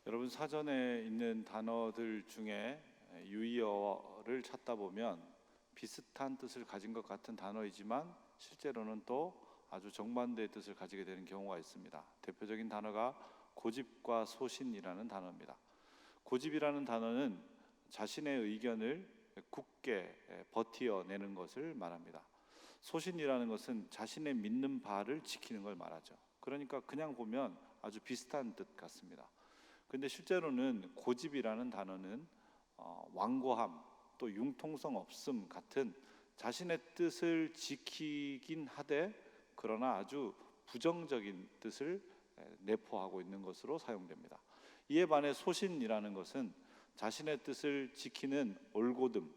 여러분 사전에 있는 단어들 중에 유의어를 찾다 보면 비슷한 뜻을 가진 것 같은 단어이지만 실제로는 또 아주 정반대의 뜻을 가지게 되는 경우가 있습니다. 대표적인 단어가 고집과 소신이라는 단어입니다. 고집이라는 단어는 자신의 의견을 굳게 버티어내는 것을 말합니다. 소신이라는 것은 자신의 믿는 바를 지키는 걸 말하죠. 그러니까 그냥 보면 아주 비슷한 뜻 같습니다. 근데 실제로는 고집이라는 단어는 완고함, 또 융통성 없음 같은 자신의 뜻을 지키긴 하되 그러나 아주 부정적인 뜻을 내포하고 있는 것으로 사용됩니다. 이에 반해 소신이라는 것은 자신의 뜻을 지키는 올곧음,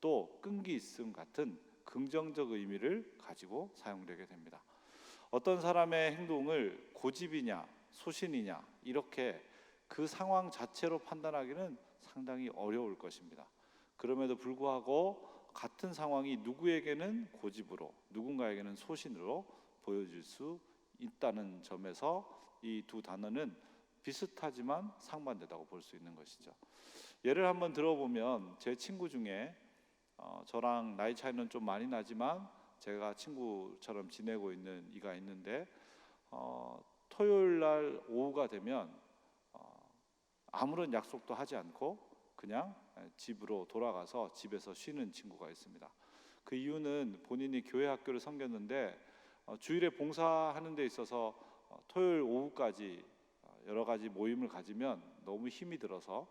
또 끈기 있음 같은 긍정적 의미를 가지고 사용되게 됩니다. 어떤 사람의 행동을 고집이냐 소신이냐 이렇게 그 상황 자체로 판단하기는 상당히 어려울 것입니다. 그럼에도 불구하고 같은 상황이 누구에게는 고집으로 누군가에게는 소신으로 보여질 수 있다는 점에서 이 두 단어는 비슷하지만 상반되다고 볼 수 있는 것이죠. 예를 한번 들어보면 제 친구 중에 저랑 나이 차이는 좀 많이 나지만 제가 친구처럼 지내고 있는 이가 있는데 토요일 날 오후가 되면 아무런 약속도 하지 않고 그냥 집으로 돌아가서 집에서 쉬는 친구가 있습니다. 그 이유는 본인이 교회 학교를 섬겼는데 주일에 봉사하는 데 있어서 토요일 오후까지 여러 가지 모임을 가지면 너무 힘이 들어서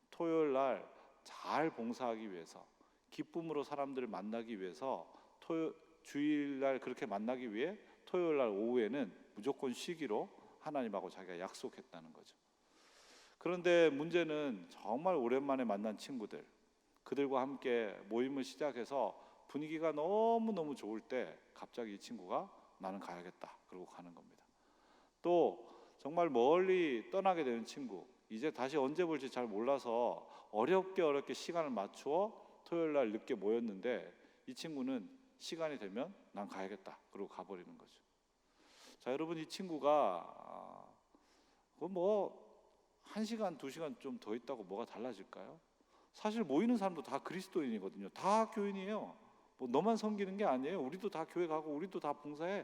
토요일 날 잘 봉사하기 위해서 기쁨으로 사람들을 만나기 위해서 주일 날 그렇게 만나기 위해 토요일 날 오후에는 무조건 쉬기로 하나님하고 자기가 약속했다는 거죠. 그런데 문제는 정말 오랜만에 만난 친구들, 그들과 함께 모임을 시작해서 분위기가 너무너무 좋을 때 갑자기 이 친구가 나는 가야겠다 그러고 가는 겁니다. 또 정말 멀리 떠나게 되는 친구, 이제 다시 언제 볼지 잘 몰라서 어렵게 시간을 맞추어 토요일 날 늦게 모였는데 이 친구는 시간이 되면 난 가야겠다 그러고 가버리는 거죠. 자, 여러분, 이 친구가 뭐 1시간, 2시간 좀 더 있다고 뭐가 달라질까요? 사실 모이는 사람도 다 그리스도인이거든요. 다 교인이에요. 뭐 너만 섬기는 게 아니에요. 우리도 다 교회 가고 우리도 다 봉사해.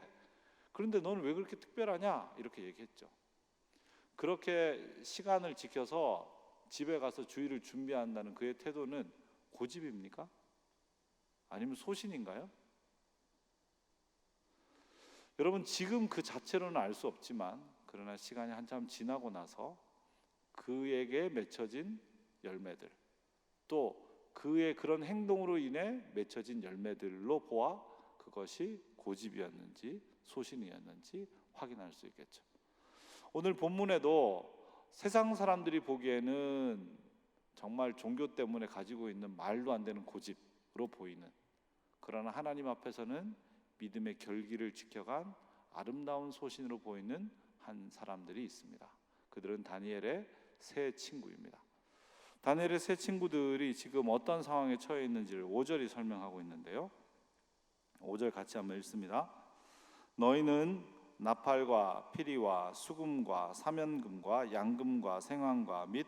그런데 너는 왜 그렇게 특별하냐? 이렇게 얘기했죠. 그렇게 시간을 지켜서 집에 가서 주일을 준비한다는 그의 태도는 고집입니까? 아니면 소신인가요? 여러분, 지금 그 자체로는 알 수 없지만 그러나 시간이 한참 지나고 나서 그에게 맺혀진 열매들, 또 그의 그런 행동으로 인해 맺혀진 열매들로 보아 그것이 고집이었는지 소신이었는지 확인할 수 있겠죠. 오늘 본문에도 세상 사람들이 보기에는 정말 종교 때문에 가지고 있는 말도 안 되는 고집으로 보이는, 그러나 하나님 앞에서는 믿음의 결기를 지켜간 아름다운 소신으로 보이는 한 사람들이 있습니다. 그들은 다니엘의 세 친구입니다. 다니엘의 세 친구들이 지금 어떤 상황에 처해 있는지를 5절이 설명하고 있는데요, 5절 같이 한번 읽습니다. 너희는 나팔과 피리와 수금과 사면금과 양금과 생황과 및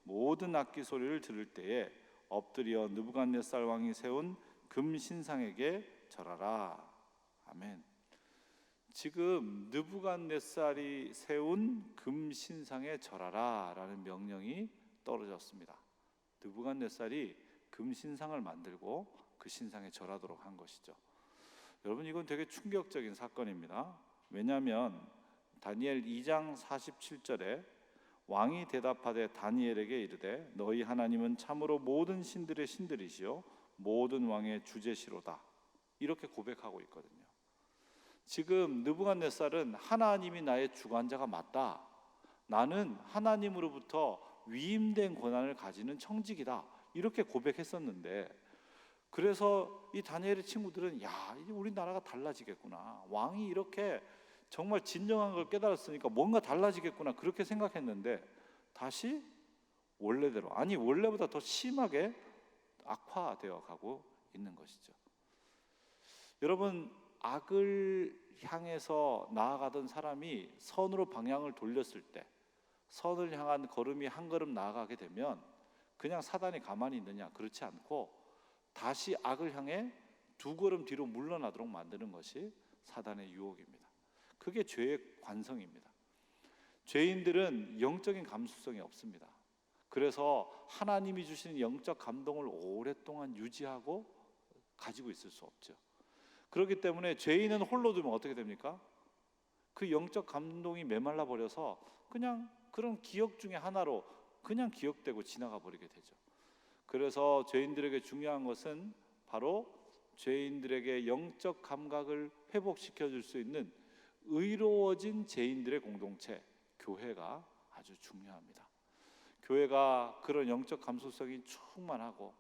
모든 악기 소리를 들을 때에 엎드려 느부갓네살 왕이 세운 금 신상에게 절하라. 아멘. 지금 느부갓네살이 세운 금 신상에 절하라 라는 명령이 떨어졌습니다. 느부갓네살이 금 신상을 만들고 그 신상에 절하도록 한 것이죠. 여러분, 이건 되게 충격적인 사건입니다. 왜냐하면 다니엘 2장 47절에 왕이 대답하되 다니엘에게 이르되 너희 하나님은 참으로 모든 신들의 신들이시요 모든 왕의 주제시로다, 이렇게 고백하고 있거든요. 지금 느부갓네살은 하나님이 나의 주관자가 맞다, 나는 하나님으로부터 위임된 권한을 가지는 청직이다, 이렇게 고백했었는데, 그래서 이 다니엘의 친구들은 야, 이제 우리나라가 달라지겠구나, 왕이 이렇게 정말 진정한 걸 깨달았으니까 뭔가 달라지겠구나 그렇게 생각했는데 다시 원래대로, 아니 원래보다 더 심하게 악화되어 가고 있는 것이죠. 여러분, 악을 향해서 나아가던 사람이 선으로 방향을 돌렸을 때, 선을 향한 걸음이 한 걸음 나아가게 되면 그냥 사단이 가만히 있느냐? 그렇지 않고 다시 악을 향해 두 걸음 뒤로 물러나도록 만드는 것이 사단의 유혹입니다. 그게 죄의 관성입니다. 죄인들은 영적인 감수성이 없습니다. 그래서 하나님이 주시는 영적 감동을 오랫동안 유지하고 가지고 있을 수 없죠. 그렇기 때문에 죄인은 홀로 두면 어떻게 됩니까? 그 영적 감동이 메말라 버려서 그냥 그런 기억 중에 하나로 그냥 기억되고 지나가 버리게 되죠. 그래서 죄인들에게 중요한 것은 바로 죄인들에게 영적 감각을 회복시켜 줄 수 있는 의로워진 죄인들의 공동체, 교회가 아주 중요합니다. 교회가 그런 영적 감수성이 충만하고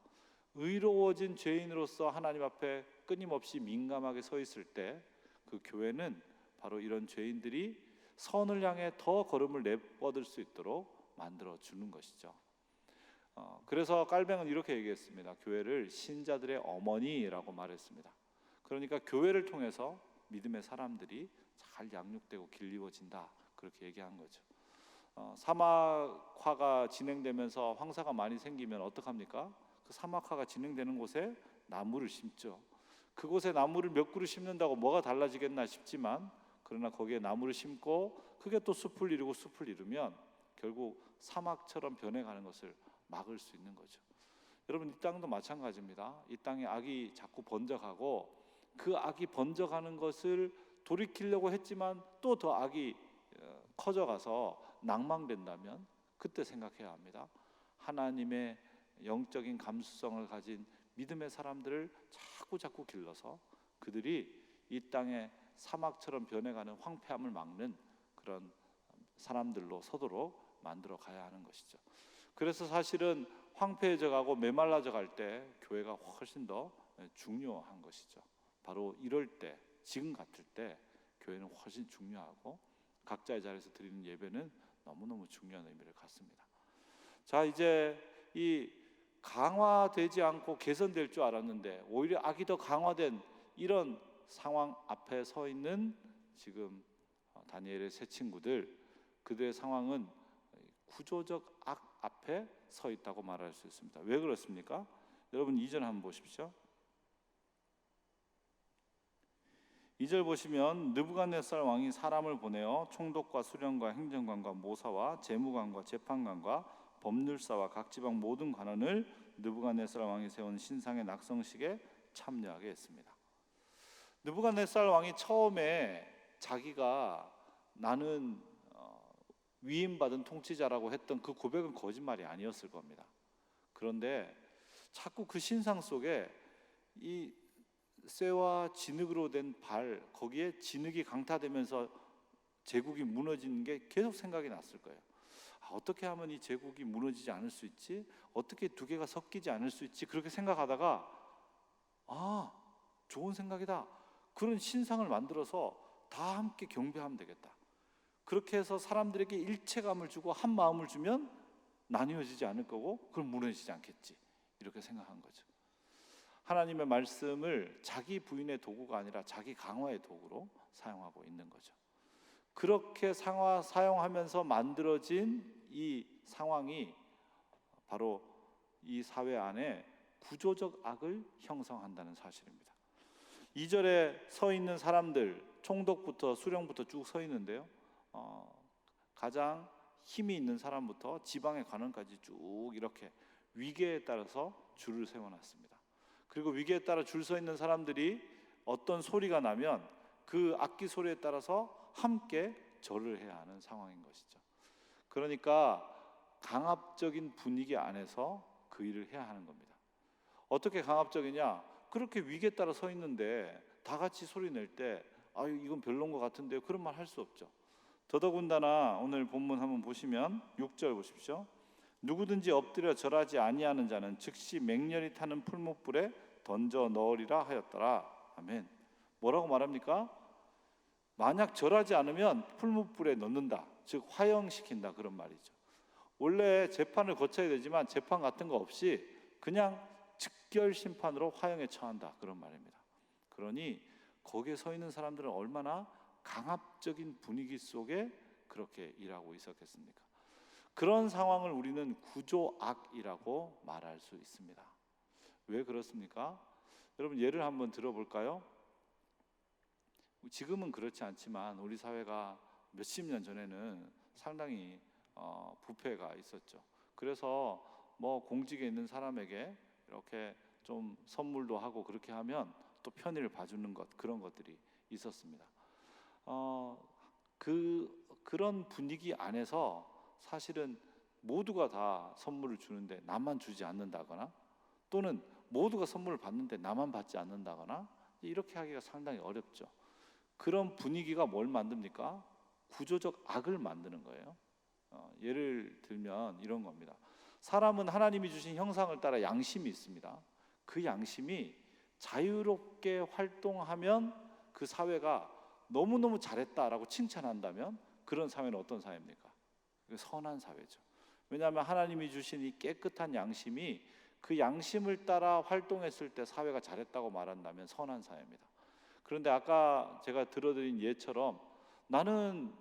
의로워진 죄인으로서 하나님 앞에 끊임없이 민감하게 서 있을 때 그 교회는 바로 이런 죄인들이 선을 향해 더 걸음을 내뻗을 수 있도록 만들어 주는 것이죠. 그래서 깔뱅은 이렇게 얘기했습니다. 교회를 신자들의 어머니라고 말했습니다. 그러니까 교회를 통해서 믿음의 사람들이 잘 양육되고 길리워진다, 그렇게 얘기한 거죠. 사막화가 진행되면서 황사가 많이 생기면 어떡합니까? 그 사막화가 진행되는 곳에 나무를 심죠. 그곳에 나무를 몇 그루 심는다고 뭐가 달라지겠나 싶지만, 그러나 거기에 나무를 심고 그게 또 숲을 이루고 숲을 이루면 결국 사막처럼 변해가는 것을 막을 수 있는 거죠. 여러분, 이 땅도 마찬가지입니다. 이 땅에 악이 자꾸 번져가고 그 악이 번져가는 것을 돌이키려고 했지만 또 더 악이 커져가서 낭망된다면 그때 생각해야 합니다. 하나님의 영적인 감수성을 가진 믿음의 사람들을 자꾸 길러서 그들이 이 땅에 사막처럼 변해가는 황폐함을 막는 그런 사람들로 서도록 만들어 가야 하는 것이죠. 그래서 사실은 황폐해져 가고 메말라져 갈 때 교회가 훨씬 더 중요한 것이죠. 바로 이럴 때, 지금 같을 때 교회는 훨씬 중요하고 각자의 자리에서 드리는 예배는 너무너무 중요한 의미를 갖습니다. 자, 이제 이 강화되지 않고 개선될 줄 알았는데 오히려 악이 더 강화된 이런 상황 앞에 서 있는 지금 다니엘의 세 친구들, 그들의 상황은 구조적 악 앞에 서 있다고 말할 수 있습니다. 왜 그렇습니까? 여러분 2절 한번 보십시오. 2절 보시면 느부갓네살 왕이 사람을 보내어 총독과 수령과 행정관과 모사와 재무관과 재판관과 법률사와 각 지방 모든 관원을 느부갓네살 왕이 세운 신상의 낙성식에 참여하게 했습니다. 느부갓네살 왕이 처음에 자기가 나는 위임받은 통치자라고 했던 그 고백은 거짓말이 아니었을 겁니다. 그런데 자꾸 그 신상 속에 이 쇠와 진흙으로 된 발, 거기에 진흙이 강타되면서 제국이 무너지는 게 계속 생각이 났을 거예요. 어떻게 하면 이 제국이 무너지지 않을 수 있지? 어떻게 두 개가 섞이지 않을 수 있지? 그렇게 생각하다가 좋은 생각이다. 그런 신상을 만들어서 다 함께 경배하면 되겠다. 그렇게 해서 사람들에게 일체감을 주고 한 마음을 주면 나뉘어지지 않을 거고 그럼 무너지지 않겠지. 이렇게 생각한 거죠. 하나님의 말씀을 자기 부인의 도구가 아니라 자기 강화의 도구로 사용하고 있는 거죠. 그렇게 사용하면서 만들어진 이 상황이 바로 이 사회 안에 구조적 악을 형성한다는 사실입니다. 2절에 서 있는 사람들, 총독부터 수령부터 쭉 서 있는데요, 가장 힘이 있는 사람부터 지방의 관원까지 쭉 이렇게 위계에 따라서 줄을 세워놨습니다. 그리고 위계에 따라 줄 서 있는 사람들이 어떤 소리가 나면 그 악기 소리에 따라서 함께 절을 해야 하는 상황인 것이죠. 그러니까 강압적인 분위기 안에서 그 일을 해야 하는 겁니다. 어떻게 강압적이냐? 그렇게 위계에 따라 서 있는데 다 같이 소리 낼 때 이건 별로인 것 같은데요, 그런 말 할 수 없죠. 더더군다나 오늘 본문 한번 보시면 6절 보십시오. 누구든지 엎드려 절하지 아니하는 자는 즉시 맹렬히 타는 풀무불에 던져 넣으리라 하였더라. 아멘. 뭐라고 말합니까? 만약 절하지 않으면 풀무불에 넣는다, 즉 화형시킨다, 그런 말이죠. 원래 재판을 거쳐야 되지만 재판 같은 거 없이 그냥 즉결 심판으로 화형에 처한다, 그런 말입니다. 그러니 거기에 서 있는 사람들은 얼마나 강압적인 분위기 속에 그렇게 일하고 있었겠습니까? 그런 상황을 우리는 구조악이라고 말할 수 있습니다. 왜 그렇습니까? 여러분 예를 한번 들어볼까요? 지금은 그렇지 않지만 우리 사회가 몇십 년 전에는 상당히 부패가 있었죠. 그래서 뭐 공직에 있는 사람에게 이렇게 좀 선물도 하고 그렇게 하면 또 편의를 봐주는 것, 그런 것들이 있었습니다. 그런 분위기 안에서 사실은 모두가 다 선물을 주는데 나만 주지 않는다거나, 또는 모두가 선물을 받는데 나만 받지 않는다거나, 이렇게 하기가 상당히 어렵죠. 그런 분위기가 뭘 만듭니까? 구조적 악을 만드는 거예요. 예를 들면 이런 겁니다. 사람은 하나님이 주신 형상을 따라 양심이 있습니다. 그 양심이 자유롭게 활동하면 그 사회가 너무너무 잘했다라고 칭찬한다면 그런 사회는 어떤 사회입니까? 선한 사회죠. 왜냐하면 하나님이 주신 이 깨끗한 양심이 그 양심을 따라 활동했을 때 사회가 잘했다고 말한다면 선한 사회입니다. 그런데 아까 제가 들어드린 예처럼 나는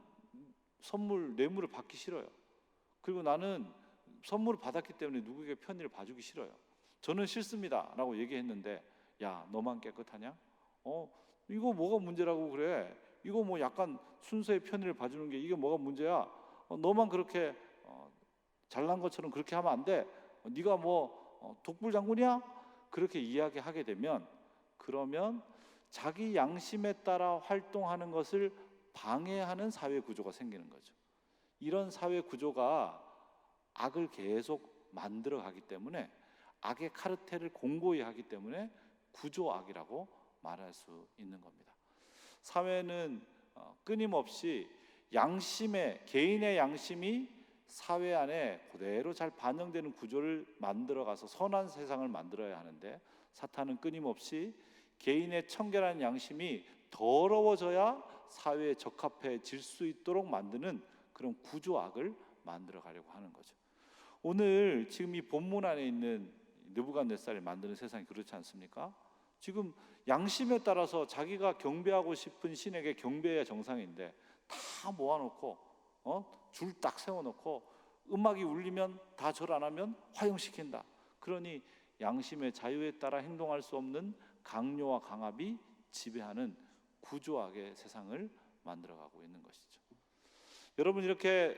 뇌물을 받기 싫어요. 그리고 나는 선물을 받았기 때문에 누구에게 편의를 봐주기 싫어요. 저는 싫습니다 라고 얘기했는데, 야 너만 깨끗하냐? 이거 뭐가 문제라고 그래? 이거 뭐 약간 순서의 편의를 봐주는 게 이게 뭐가 문제야? 너만 그렇게 잘난 것처럼 그렇게 하면 안 돼. 네가 뭐 독불장군이야? 그렇게 이야기하게 되면, 그러면 자기 양심에 따라 활동하는 것을 방해하는 사회 구조가 생기는 거죠. 이런 사회 구조가 악을 계속 만들어 가기 때문에, 악의 카르텔을 공고히 하기 때문에 구조악이라고 말할 수 있는 겁니다. 사회는 끊임없이 개인의 양심이 사회 안에 그대로 잘 반영되는 구조를 만들어가서 선한 세상을 만들어야 하는데, 사탄은 끊임없이 개인의 청결한 양심이 더러워져야 사회에 적합해질 수 있도록 만드는 그런 구조악을 만들어 가려고 하는 거죠. 오늘 지금 이 본문 안에 있는 느부갓네살이 만드는 세상이 그렇지 않습니까? 지금 양심에 따라서 자기가 경배하고 싶은 신에게 경배해야 정상인데 다 모아놓고 줄 딱 세워놓고 음악이 울리면 다 절 안 하면 화형시킨다. 그러니 양심의 자유에 따라 행동할 수 없는 강요와 강압이 지배하는 구조악의 세상을 만들어가고 있는 것이죠. 여러분 이렇게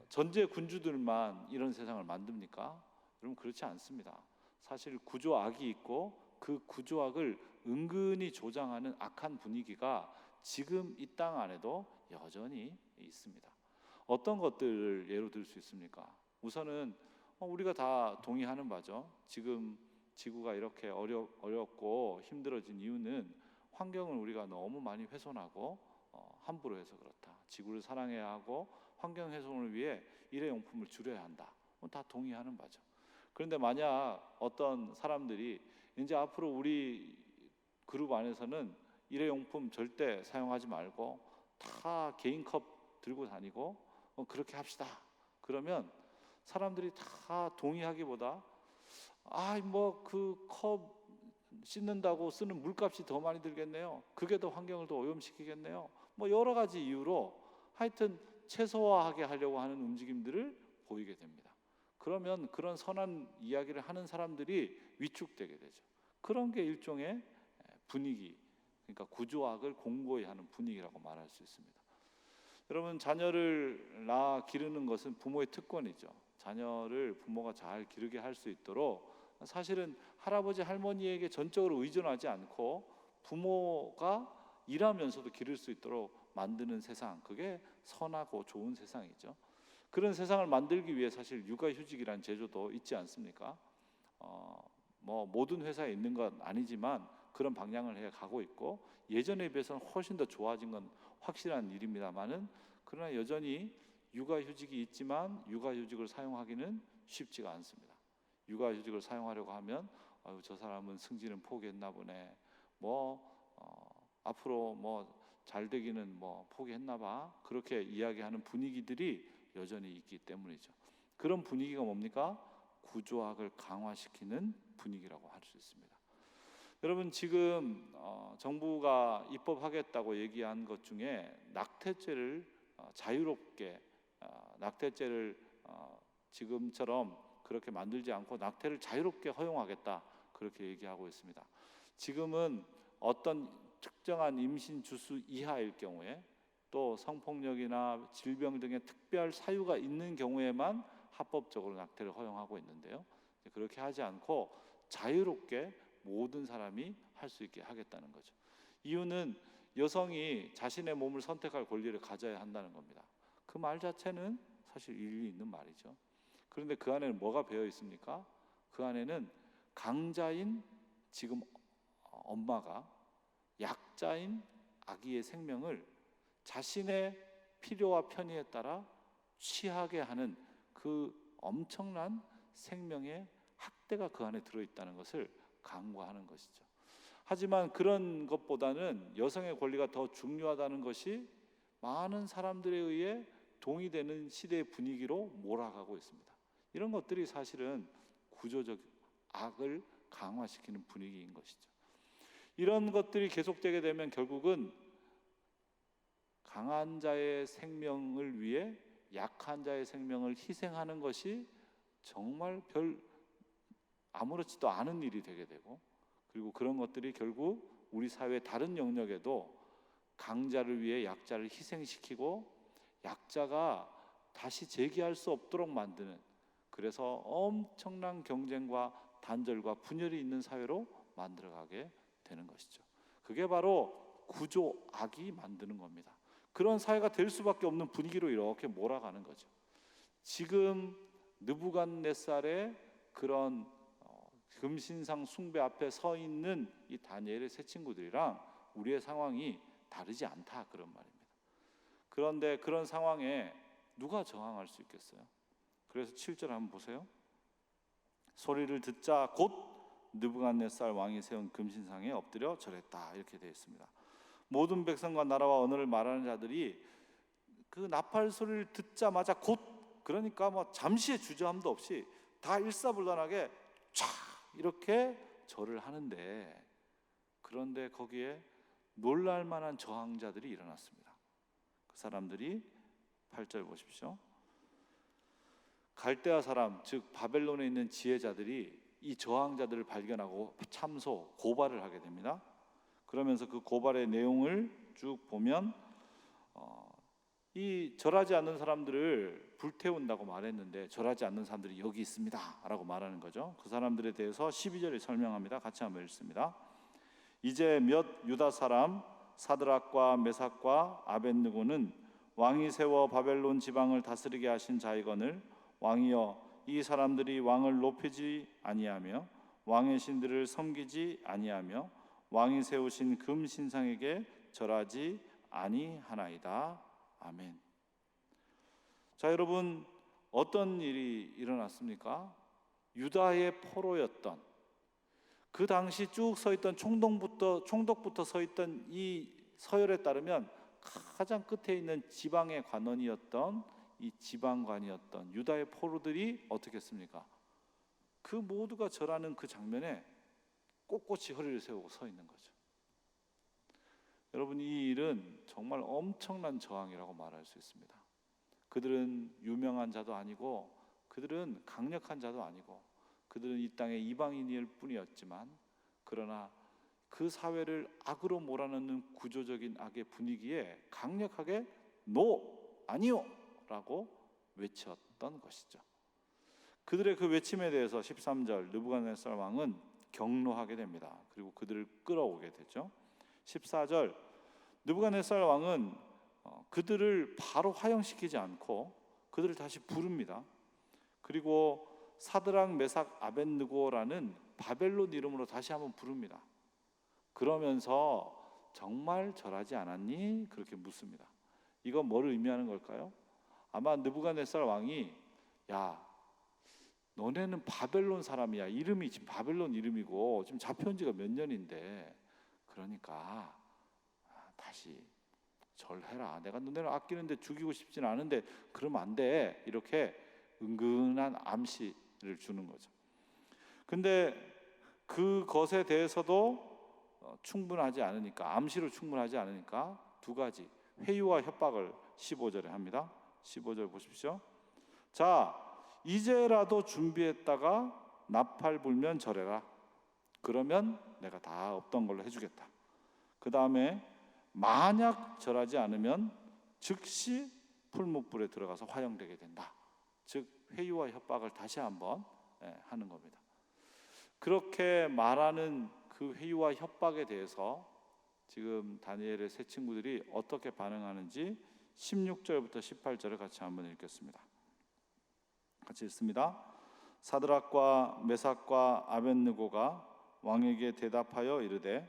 전제 군주들만 이런 세상을 만듭니까? 여러분 그렇지 않습니다. 사실 구조악이 있고 그 구조악을 은근히 조장하는 악한 분위기가 지금 이 땅 안에도 여전히 있습니다. 어떤 것들을 예로 들 수 있습니까? 우선은 우리가 다 동의하는 바죠. 지금 지구가 이렇게 어렵고 힘들어진 이유는 환경을 우리가 너무 많이 훼손하고 함부로 해서 그렇다. 지구를 사랑해야 하고 환경 훼손을 위해 일회용품을 줄여야 한다. 다 동의하는 바죠. 그런데 만약 어떤 사람들이 이제 앞으로 우리 그룹 안에서는 일회용품 절대 사용하지 말고 다 개인 컵 들고 다니고 그렇게 합시다. 그러면 사람들이 다 동의하기보다 뭐 그 컵 씻는다고 쓰는 물값이 더 많이 들겠네요. 그게 더 환경을 더 오염시키겠네요. 뭐 여러 가지 이유로 하여튼 최소화하게 하려고 하는 움직임들을 보이게 됩니다. 그러면 그런 선한 이야기를 하는 사람들이 위축되게 되죠. 그런 게 일종의 분위기, 그러니까 구조악을 공고히 하는 분위기라고 말할 수 있습니다. 여러분 자녀를 낳아 기르는 것은 부모의 특권이죠. 자녀를 부모가 잘 기르게 할 수 있도록 사실은 할아버지 할머니에게 전적으로 의존하지 않고 부모가 일하면서도 기를 수 있도록 만드는 세상, 그게 선하고 좋은 세상이죠. 그런 세상을 만들기 위해 사실 육아휴직이라는 제도도 있지 않습니까? 뭐 모든 회사에 있는 건 아니지만 그런 방향을 해 가고 있고, 예전에 비해서는 훨씬 더 좋아진 건 확실한 일입니다만은, 그러나 여전히 육아휴직이 있지만 육아휴직을 사용하기는 쉽지가 않습니다. 육아휴직을 사용하려고 하면 저 사람은 승진은 포기했나 보네. 앞으로 잘 되기는 포기했나 봐. 그렇게 이야기하는 분위기들이 여전히 있기 때문이죠. 그런 분위기가 뭡니까? 구조악을 강화시키는 분위기라고 할 수 있습니다. 여러분 지금 정부가 입법하겠다고 얘기한 것 중에 낙태죄를 자유롭게 낙태죄를 지금처럼 그렇게 만들지 않고 낙태를 자유롭게 허용하겠다, 그렇게 얘기하고 있습니다. 지금은 어떤 특정한 임신 주수 이하일 경우에, 또 성폭력이나 질병 등의 특별 사유가 있는 경우에만 합법적으로 낙태를 허용하고 있는데요, 그렇게 하지 않고 자유롭게 모든 사람이 할 수 있게 하겠다는 거죠. 이유는 여성이 자신의 몸을 선택할 권리를 가져야 한다는 겁니다. 그 말 자체는 사실 일리 있는 말이죠. 그런데 그 안에는 뭐가 배어 있습니까? 그 안에는 강자인 지금 엄마가 약자인 아기의 생명을 자신의 필요와 편의에 따라 취하게 하는 그 엄청난 생명의 학대가 그 안에 들어있다는 것을 강구하는 것이죠. 하지만 그런 것보다는 여성의 권리가 더 중요하다는 것이 많은 사람들에 의해 동의되는 시대의 분위기로 몰아가고 있습니다. 이런 것들이 사실은 구조적 악을 강화시키는 분위기인 것이죠. 이런 것들이 계속되게 되면 결국은 강한 자의 생명을 위해 약한 자의 생명을 희생하는 것이 정말 아무렇지도 않은 일이 되게 되고, 그리고 그런 것들이 결국 우리 사회의 다른 영역에도 강자를 위해 약자를 희생시키고 약자가 다시 재기할 수 없도록 만드는, 그래서 엄청난 경쟁과 단절과 분열이 있는 사회로 만들어가게 되는 것이죠. 그게 바로 구조악이 만드는 겁니다. 그런 사회가 될 수밖에 없는 분위기로 이렇게 몰아가는 거죠. 지금 느부갓네살의 그런 금신상 숭배 앞에 서 있는 이 다니엘의 세 친구들이랑 우리의 상황이 다르지 않다, 그런 말입니다. 그런데 그런 상황에 누가 저항할 수 있겠어요? 그래서 7절 한번 보세요. 소리를 듣자 곧 느부갓네살 왕이 세운 금신상에 엎드려 절했다, 이렇게 되어 있습니다. 모든 백성과 나라와 언어를 말하는 자들이 그 나팔 소리를 듣자마자 곧, 그러니까 뭐 잠시의 주저함도 없이 다 일사불란하게 촤 이렇게 절을 하는데, 그런데 거기에 놀랄 만한 저항자들이 일어났습니다. 그 사람들이 8절 보십시오. 갈대아 사람, 즉 바벨론에 있는 지혜자들이 이 저항자들을 발견하고 참소, 고발을 하게 됩니다. 그러면서 그 고발의 내용을 쭉 보면 이 절하지 않는 사람들을 불태운다고 말했는데 절하지 않는 사람들이 여기 있습니다 라고 말하는 거죠. 그 사람들에 대해서 12절에 설명합니다. 같이 한번 읽습니다. 이제 몇 유다 사람 사드락과 메삭과 아벳느고는 왕이 세워 바벨론 지방을 다스리게 하신 자이거늘 왕이여, 이 사람들이 왕을 높이지 아니하며 왕의 신들을 섬기지 아니하며 왕이 세우신 금 신상에게 절하지 아니하나이다. 아멘. 자, 여러분, 어떤 일이 일어났습니까? 유다의 포로였던, 그 당시 쭉 서 있던 총독부터 서 있던 이 서열에 따르면 가장 끝에 있는 지방의 관원이었던, 이 지방관이었던 유다의 포로들이 어떻게 했습니까? 그 모두가 절하는 그 장면에 꼿꼿이 허리를 세우고 서 있는 거죠. 여러분, 이 일은 정말 엄청난 저항이라고 말할 수 있습니다. 그들은 유명한 자도 아니고, 그들은 강력한 자도 아니고, 그들은 이 땅의 이방인일 뿐이었지만, 그러나 그 사회를 악으로 몰아넣는 구조적인 악의 분위기에 강력하게 노, 아니요 라고 외쳤던 것이죠. 그들의 그 외침에 대해서 13절 느부갓네살 왕은 경노하게 됩니다. 그리고 그들을 끌어오게 되죠. 14절 느부갓네살 왕은 그들을 바로 화형시키지 않고 그들을 다시 부릅니다. 그리고 사드락, 메삭, 아벳느고라는 바벨론 이름으로 다시 한번 부릅니다. 그러면서 정말 절하지 않았니? 그렇게 묻습니다. 이건 뭐를 의미하는 걸까요? 아마 느부갓네살 왕이, 야, 너네는 바벨론 사람이야. 이름이 지금 바벨론 이름이고 지금 잡혀온 지가 몇 년인데, 그러니까 다시 절해라. 내가 너네를 아끼는데 죽이고 싶진 않은데 그러면 안 돼. 이렇게 은근한 암시를 주는 거죠. 근데 그것에 대해서도 충분하지 않으니까, 암시로 충분하지 않으니까 두 가지 회유와 협박을 15절에 합니다. 15절 보십시오. 자, 이제라도 준비했다가 나팔 불면 절해라. 그러면 내가 다 없던 걸로 해주겠다. 그 다음에 만약 절하지 않으면 즉시 풀무불에 들어가서 화형되게 된다. 즉 회유와 협박을 다시 한번 하는 겁니다. 그렇게 말하는 그 회유와 협박에 대해서 지금 다니엘의 세 친구들이 어떻게 반응하는지 16절부터 18절을 같이 한번 읽겠습니다. 같이 읽습니다. 사드락과 메삭과 아벳느고가 왕에게 대답하여 이르되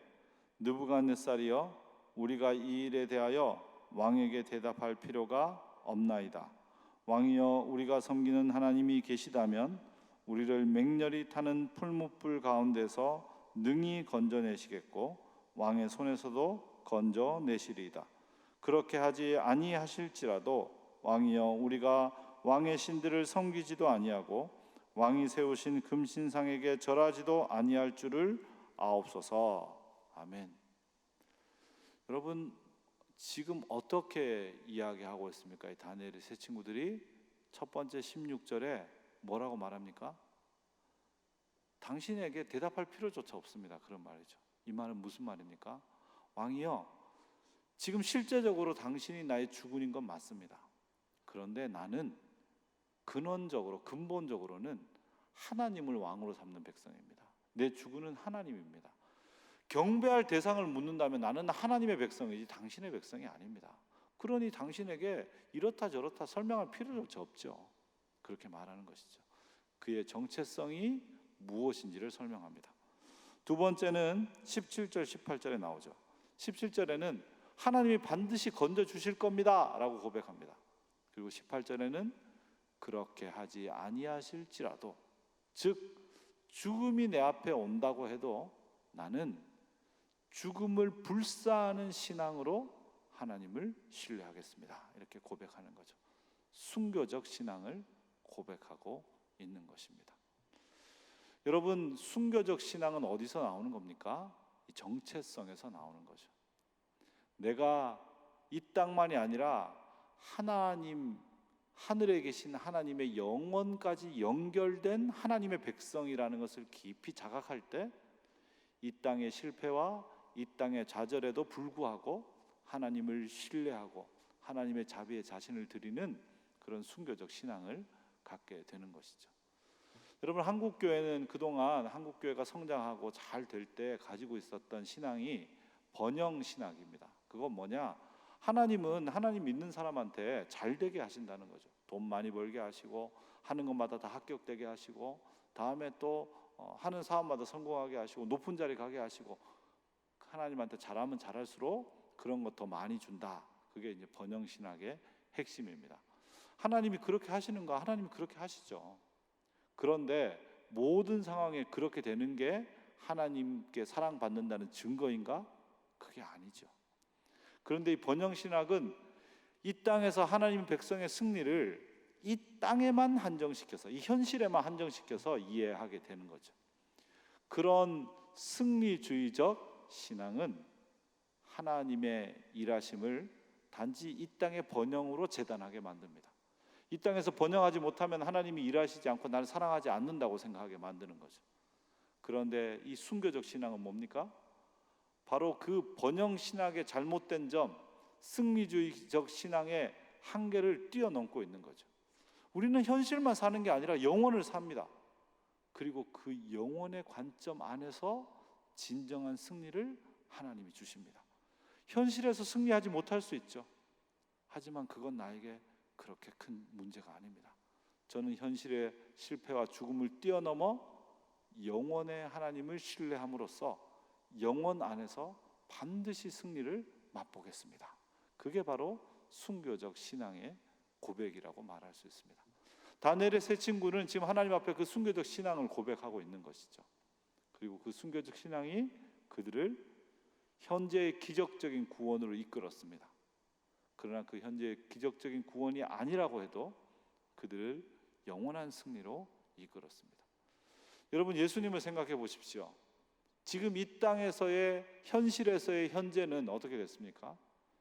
느부갓네살이여, 우리가 이 일에 대하여 왕에게 대답할 필요가 없나이다. 왕이여, 우리가 섬기는 하나님이 계시다면 우리를 맹렬히 타는 풀무불 가운데서 능히 건져내시겠고 왕의 손에서도 건져내시리이다. 그렇게 하지 아니하실지라도 왕이여, 우리가 왕의 신들을 섬기지도 아니하고 왕이 세우신 금신상에게 절하지도 아니할 줄을 아옵소서. 아멘. 여러분, 지금 어떻게 이야기하고 있습니까? 이 다니엘의 세 친구들이 첫 번째 16절에 뭐라고 말합니까? 당신에게 대답할 필요조차 없습니다. 그런 말이죠. 이 말은 무슨 말입니까? 왕이여, 지금 실제적으로 당신이 나의 주군인 건 맞습니다. 그런데 나는 근본적으로는 하나님을 왕으로 삼는 백성입니다. 내 주군은 하나님입니다. 경배할 대상을 묻는다면 나는 하나님의 백성이지 당신의 백성이 아닙니다. 그러니 당신에게 이렇다 저렇다 설명할 필요조차 없죠. 그렇게 말하는 것이죠. 그의 정체성이 무엇인지를 설명합니다. 두 번째는 17절 18절에 나오죠. 17절에는 하나님이 반드시 건져주실 겁니다 라고 고백합니다. 그리고 18절에는 그렇게 하지 아니하실지라도, 즉 죽음이 내 앞에 온다고 해도 나는 죽음을 불사하는 신앙으로 하나님을 신뢰하겠습니다. 이렇게 고백하는 거죠. 순교적 신앙을 고백하고 있는 것입니다. 여러분, 순교적 신앙은 어디서 나오는 겁니까? 이 정체성에서 나오는 거죠. 내가 이 땅만이 아니라 하나님, 하늘에 계신 하나님의 영원까지 연결된 하나님의 백성이라는 것을 깊이 자각할 때 이 땅의 실패와 이 땅의 좌절에도 불구하고 하나님을 신뢰하고 하나님의 자비에 자신을 드리는 그런 순교적 신앙을 갖게 되는 것이죠. 여러분, 한국교회는 그동안 한국교회가 성장하고 잘 될 때 가지고 있었던 신앙이 번영신학입니다. 그건 뭐냐? 하나님은 하나님 믿는 사람한테 잘 되게 하신다는 거죠. 돈 많이 벌게 하시고 하는 것마다 다 합격되게 하시고 다음에 또 하는 사업마다 성공하게 하시고 높은 자리 가게 하시고 하나님한테 잘하면 잘할수록 그런 것 더 많이 준다. 그게 이제 번영신학의 핵심입니다. 하나님이 그렇게 하시는가? 하나님이 그렇게 하시죠. 그런데 모든 상황에 그렇게 되는 게 하나님께 사랑받는다는 증거인가? 그게 아니죠. 그런데 이 번영신학은 이 땅에서 하나님 백성의 승리를 이 땅에만 한정시켜서, 이 현실에만 한정시켜서 이해하게 되는 거죠. 그런 승리주의적 신앙은 하나님의 일하심을 단지 이 땅의 번영으로 재단하게 만듭니다. 이 땅에서 번영하지 못하면 하나님이 일하시지 않고 나를 사랑하지 않는다고 생각하게 만드는 거죠. 그런데 이 순교적 신앙은 뭡니까? 바로 그 번영신학의 잘못된 점, 승리주의적 신앙의 한계를 뛰어넘고 있는 거죠. 우리는 현실만 사는 게 아니라 영혼을 삽니다. 그리고 그 영혼의 관점 안에서 진정한 승리를 하나님이 주십니다. 현실에서 승리하지 못할 수 있죠. 하지만 그건 나에게 그렇게 큰 문제가 아닙니다. 저는 현실의 실패와 죽음을 뛰어넘어 영원의 하나님을 신뢰함으로써 영원 안에서 반드시 승리를 맛보겠습니다. 그게 바로 순교적 신앙의 고백이라고 말할 수 있습니다. 다니엘의 세 친구는 지금 하나님 앞에 그 순교적 신앙을 고백하고 있는 것이죠. 그리고 그 순교적 신앙이 그들을 현재의 기적적인 구원으로 이끌었습니다. 그러나 그 현재의 기적적인 구원이 아니라고 해도 그들을 영원한 승리로 이끌었습니다. 여러분, 예수님을 생각해 보십시오. 지금 이 땅에서의 현실에서의 현재는 어떻게 됐습니까?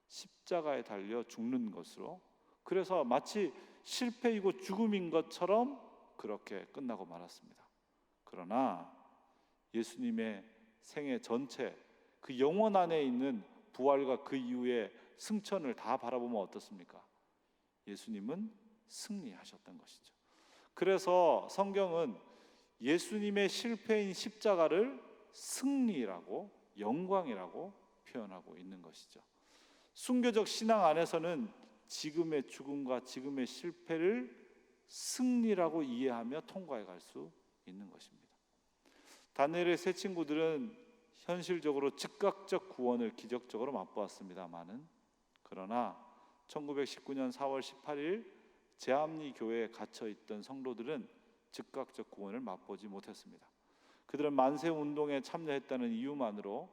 십자가에 달려 죽는 것으로. 그래서 마치 실패이고 죽음인 것처럼 그렇게 끝나고 말았습니다. 그러나 예수님의 생애 전체, 그 영원 안에 있는 부활과 그 이후의 승천을 다 바라보면 어떻습니까? 예수님은 승리하셨던 것이죠. 그래서 성경은 예수님의 실패인 십자가를 승리라고, 영광이라고 표현하고 있는 것이죠. 순교적 신앙 안에서는 지금의 죽음과 지금의 실패를 승리라고 이해하며 통과해 갈 수 있는 것입니다. 다니엘의 세 친구들은 현실적으로 즉각적 구원을 기적적으로 맛보았습니다마는, 그러나 1919년 4월 18일 제암리 교회에 갇혀 있던 성도들은 즉각적 구원을 맛보지 못했습니다. 그들은 만세 운동에 참여했다는 이유만으로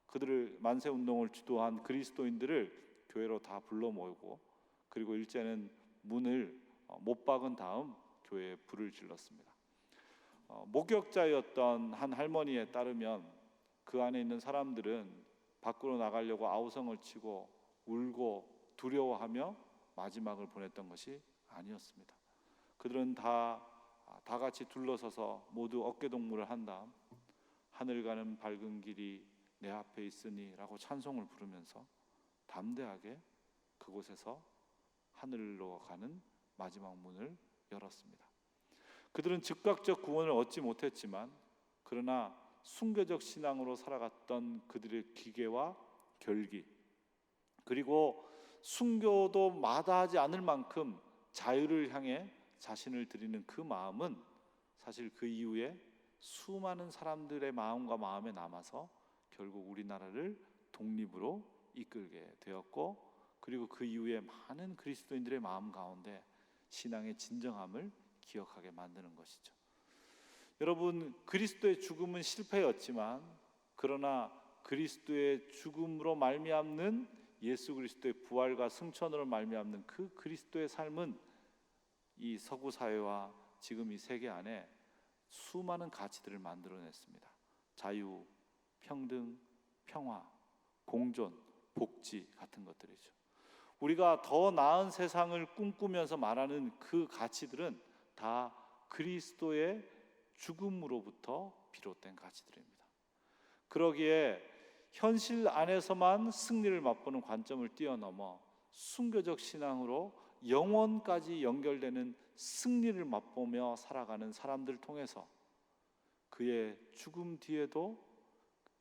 그들을 만세 운동을 주도한 그리스도인들을 교회로 다 불러 모으고, 그리고 일제는 문을 못 박은 다음 교회에 불을 질렀습니다. 목격자였던 한 할머니에 따르면 그 안에 있는 사람들은 밖으로 나가려고 아우성을 치고 울고 두려워하며 마지막을 보냈던 것이 아니었습니다. 그들은 다 같이 둘러서서 모두 어깨동무를 한 다음 하늘 가는 밝은 길이 내 앞에 있으니 라고 찬송을 부르면서 담대하게 그곳에서 하늘로 가는 마지막 문을 열었습니다. 그들은 즉각적 구원을 얻지 못했지만, 그러나 순교적 신앙으로 살아갔던 그들의 기계와 결기, 그리고 순교도 마다하지 않을 만큼 자유를 향해 자신을 드리는 그 마음은 사실 그 이후에 수많은 사람들의 마음과 마음에 남아서 결국 우리나라를 독립으로 이끌게 되었고, 그리고 그 이후에 많은 그리스도인들의 마음 가운데 신앙의 진정함을 기억하게 만드는 것이죠. 여러분, 그리스도의 죽음은 실패였지만, 그러나 그리스도의 죽음으로 말미암는 예수 그리스도의 부활과 승천으로 말미암는 그 그리스도의 삶은 이 서구 사회와 지금 이 세계 안에 수많은 가치들을 만들어냈습니다. 자유, 평등, 평화, 공존, 복지 같은 것들이죠. 우리가 더 나은 세상을 꿈꾸면서 말하는 그 가치들은 다 그리스도의 죽음으로부터 비롯된 가치들입니다. 그러기에 현실 안에서만 승리를 맛보는 관점을 뛰어넘어 순교적 신앙으로 영원까지 연결되는 승리를 맛보며 살아가는 사람들을 통해서 그의 죽음 뒤에도,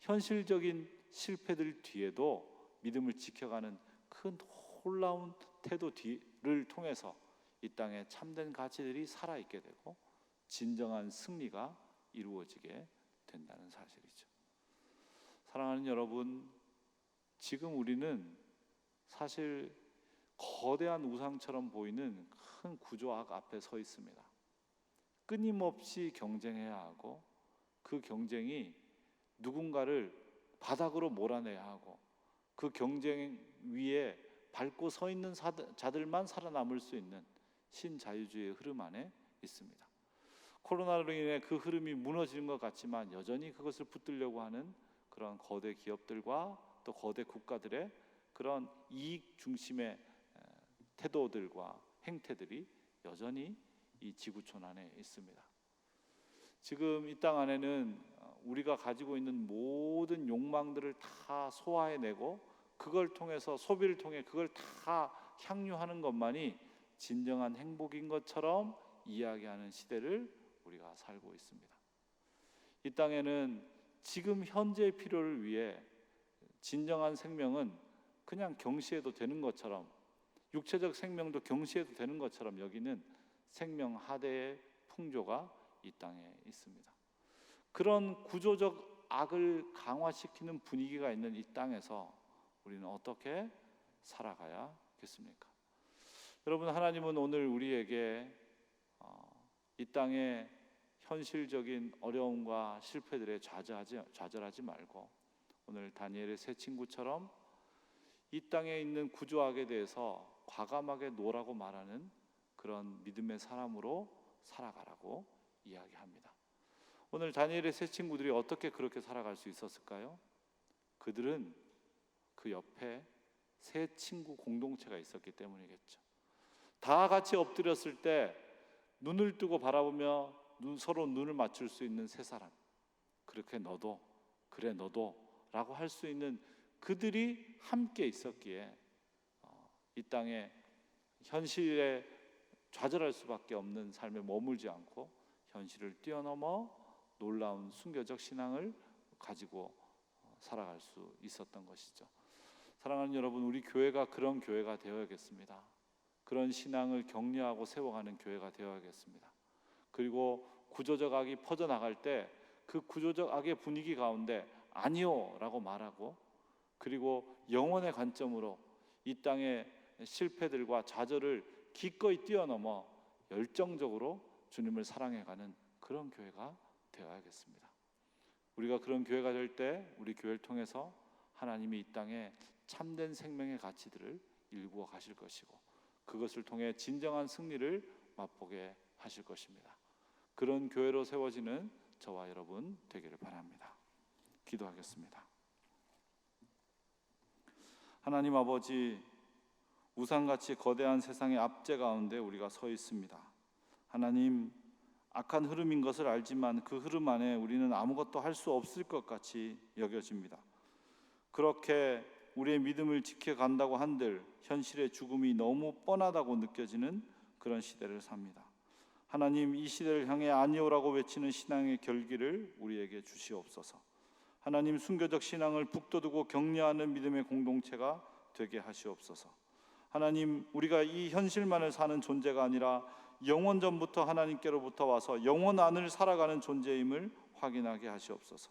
현실적인 실패들 뒤에도 믿음을 지켜가는 그 놀라운 태도를 통해서 이 땅에 참된 가치들이 살아있게 되고 진정한 승리가 이루어지게 된다는 사실이죠. 사랑하는 여러분, 지금 우리는 사실 거대한 우상처럼 보이는 큰 구조악 앞에 서 있습니다. 끊임없이 경쟁해야 하고, 그 경쟁이 누군가를 바닥으로 몰아내야 하고, 그 경쟁 위에 밟고 서 있는 자들만 살아남을 수 있는 신자유주의의 흐름 안에 있습니다. 코로나로 인해 그 흐름이 무너지는 것 같지만 여전히 그것을 붙들려고 하는 그런 거대 기업들과 또 거대 국가들의 그런 이익 중심의 태도들과 행태들이 여전히 이 지구촌 안에 있습니다. 지금 이 땅 안에는 우리가 가지고 있는 모든 욕망들을 다 소화해내고, 그걸 통해서 소비를 통해 그걸 다 향유하는 것만이 진정한 행복인 것처럼 이야기하는 시대를 우리가 살고 있습니다. 이 땅에는 지금 현재의 필요를 위해 진정한 생명은 그냥 경시해도 되는 것처럼, 육체적 생명도 경시해도 되는 것처럼 여기는 생명 하대의 풍조가 이 땅에 있습니다. 그런 구조적 악을 강화시키는 분위기가 있는 이 땅에서 우리는 어떻게 살아가야겠습니까? 여러분, 하나님은 오늘 우리에게 이 땅의 현실적인 어려움과 실패들에 좌절하지 말고, 오늘 다니엘의 세 친구처럼 이 땅에 있는 구조악에 대해서 과감하게 노라고 말하는 그런 믿음의 사람으로 살아가라고 이야기합니다. 오늘 다니엘의 세 친구들이 어떻게 그렇게 살아갈 수 있었을까요? 그들은 그 옆에 세 친구 공동체가 있었기 때문이겠죠. 다 같이 엎드렸을 때 눈을 뜨고 바라보며 서로 눈을 맞출 수 있는 세 사람, 그렇게 너도, 그래 너도 라고 할 수 있는 그들이 함께 있었기에 이 땅에 현실에 좌절할 수밖에 없는 삶에 머물지 않고 현실을 뛰어넘어 놀라운 순교적 신앙을 가지고 살아갈 수 있었던 것이죠. 사랑하는 여러분, 우리 교회가 그런 교회가 되어야겠습니다. 그런 신앙을 격려하고 세워가는 교회가 되어야겠습니다. 그리고 구조적 악이 퍼져나갈 때 그 구조적 악의 분위기 가운데 아니요 라고 말하고, 그리고 영혼의 관점으로 이 땅의 실패들과 좌절을 기꺼이 뛰어넘어 열정적으로 주님을 사랑해가는 그런 교회가 되어야겠습니다. 우리가 그런 교회가 될 때 우리 교회를 통해서 하나님이 이 땅에 참된 생명의 가치들을 일구어 가실 것이고, 그것을 통해 진정한 승리를 맛보게 하실 것입니다. 그런 교회로 세워지는 저와 여러분 되기를 바랍니다. 기도하겠습니다. 하나님 아버지, 우상같이 거대한 세상의 압제 가운데 우리가 서 있습니다. 하나님, 악한 흐름인 것을 알지만 그 흐름 안에 우리는 아무것도 할 수 없을 것 같이 여겨집니다. 그렇게 우리의 믿음을 지켜간다고 한들 현실의 죽음이 너무 뻔하다고 느껴지는 그런 시대를 삽니다. 하나님, 이 시대를 향해 아니오라고 외치는 신앙의 결기를 우리에게 주시옵소서. 하나님, 순교적 신앙을 북돋우고 격려하는 믿음의 공동체가 되게 하시옵소서. 하나님, 우리가 이 현실만을 사는 존재가 아니라 영원 전부터 하나님께로부터 와서 영원 안을 살아가는 존재임을 확인하게 하시옵소서.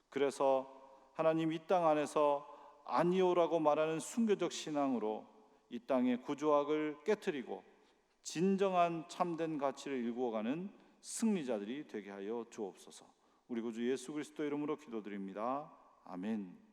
그래서 하나님, 이 땅 안에서 아니오라고 말하는 순교적 신앙으로 이 땅의 구조악을 깨트리고 진정한 참된 가치를 일구어가는 승리자들이 되게 하여 주옵소서. 우리 구주 예수 그리스도 이름으로 기도드립니다. 아멘.